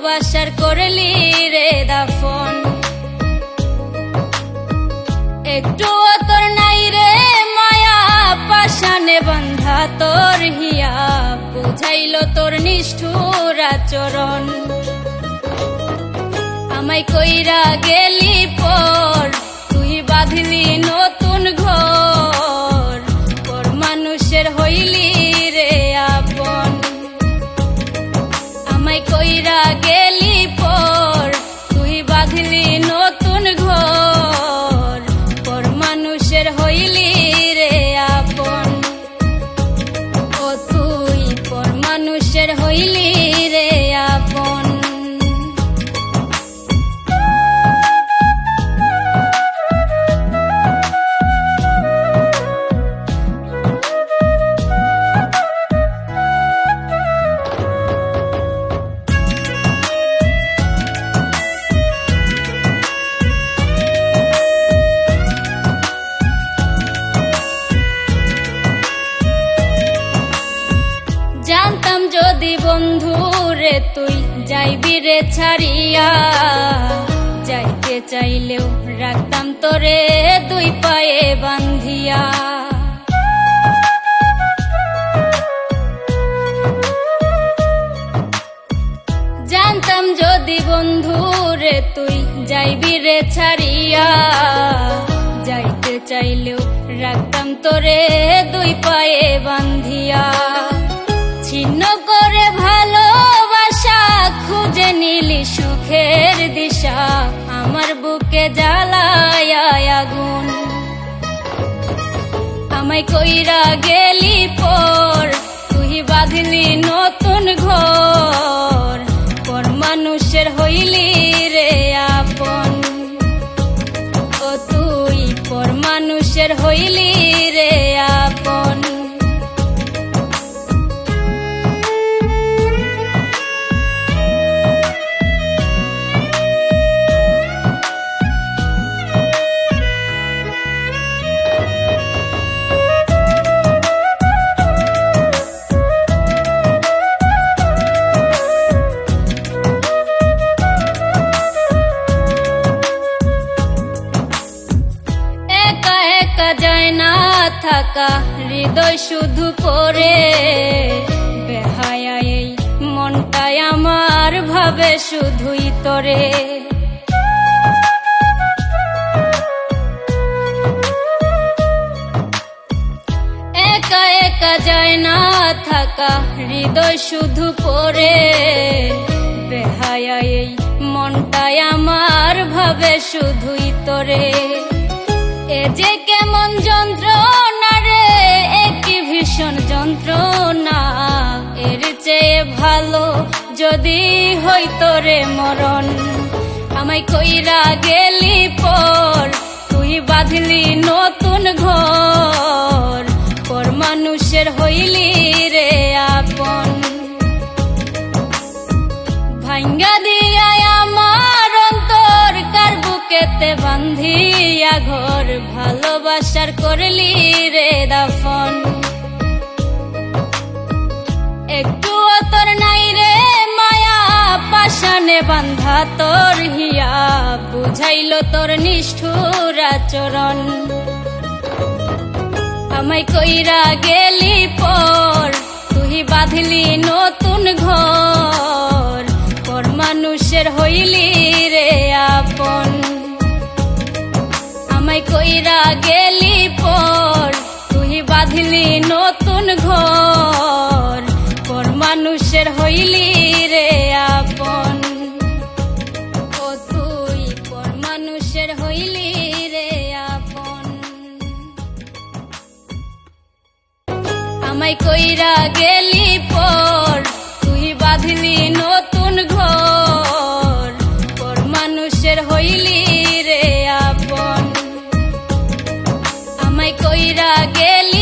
ভালোবাসার করলি রে দাফন। একটু তোর নাই রে মায়া পাশানে বান্ধা তোর হিয়া, বুঝাইল তোর নিষ্ঠুর আচরণ। আমায় কইরা গেলি পর তুই বাঁধলি নতুন ঘর, পর মানুষের হইলি রে আপন। আমায় কইরা গেলি পর তুই বাঁধলি নতুন ঘর, পর মানুষের হইলি রে আপন। ও তুই পর মানুষের হইলি রে আপন। জানতাম যদি বন্ধু রে তুই যাইবি রে ছাড়িয়া, যাইতে চাইলেও রাখতাম তোরে দুই পায়ে বান্ধিয়া। জানতাম যদি বন্ধু রে তুই যাইবি রে ছাড়িয়া, যাইতে চাইলেও রাখতাম তোরে দুই পায়ে বান্ধিয়া। ছিন্ন করে ভালোবাসা খুঁজে নিলি সুখের দিশা, আমার বুকে জ্বালায় আগুন। আমায় কইরা গেলি পর তুই বাঁধলি নতুন ঘর, পর মানুষের হইলি রে আপন। ও তুই পর মানুষের হইলি রে আপন। যায় না থাকা হৃদয় শুধু পড়ে, বেহায়া এই মনটাই আমার ভাবে শুধুই তোরে। একা একা যায় না থাকা হৃদয় শুধু পড়ে, বেহায়া এই মনটাই আমার ভাবে শুধুই তোরে। এ যে কেমন যন্ত্রণা রে, একই ভীষণ যন্ত্রণা, এর চেয়ে ভালো যদি হইতো রে মরণ। আমায় কইরা গেলি পর তুই বাঁধলি নতুন ঘর, পর মানুষের হইলি রে আপন। ভাঙ্গা দিয়া আমার অন্তর কার বুকেতে বান্ধিয়া ঘর, ভালোবাসার করলি রে দাফন। একটু তোর নাই রে মায়া পাশানে বান্ধা তোর হিয়া, বুঝাইল তোর নিষ্ঠুর আচরণ। আমায় কইরা গেলি পর তুই বাঁধলি নতুন ঘর, পর মানুষের হইলি রে আপন। আমায় কইরা গেলি পর তুই বাঁধলি নতুন ঘর, পর মানুষের হইলি রে আপন। ও তুই পর মানুষের হইলি রে আপন। আমায় কইরা গেলি পর তুই বাঁধলি নতুন ঘর, পর মানুষের হইলি রে আপন। আমায় কইরা গেলি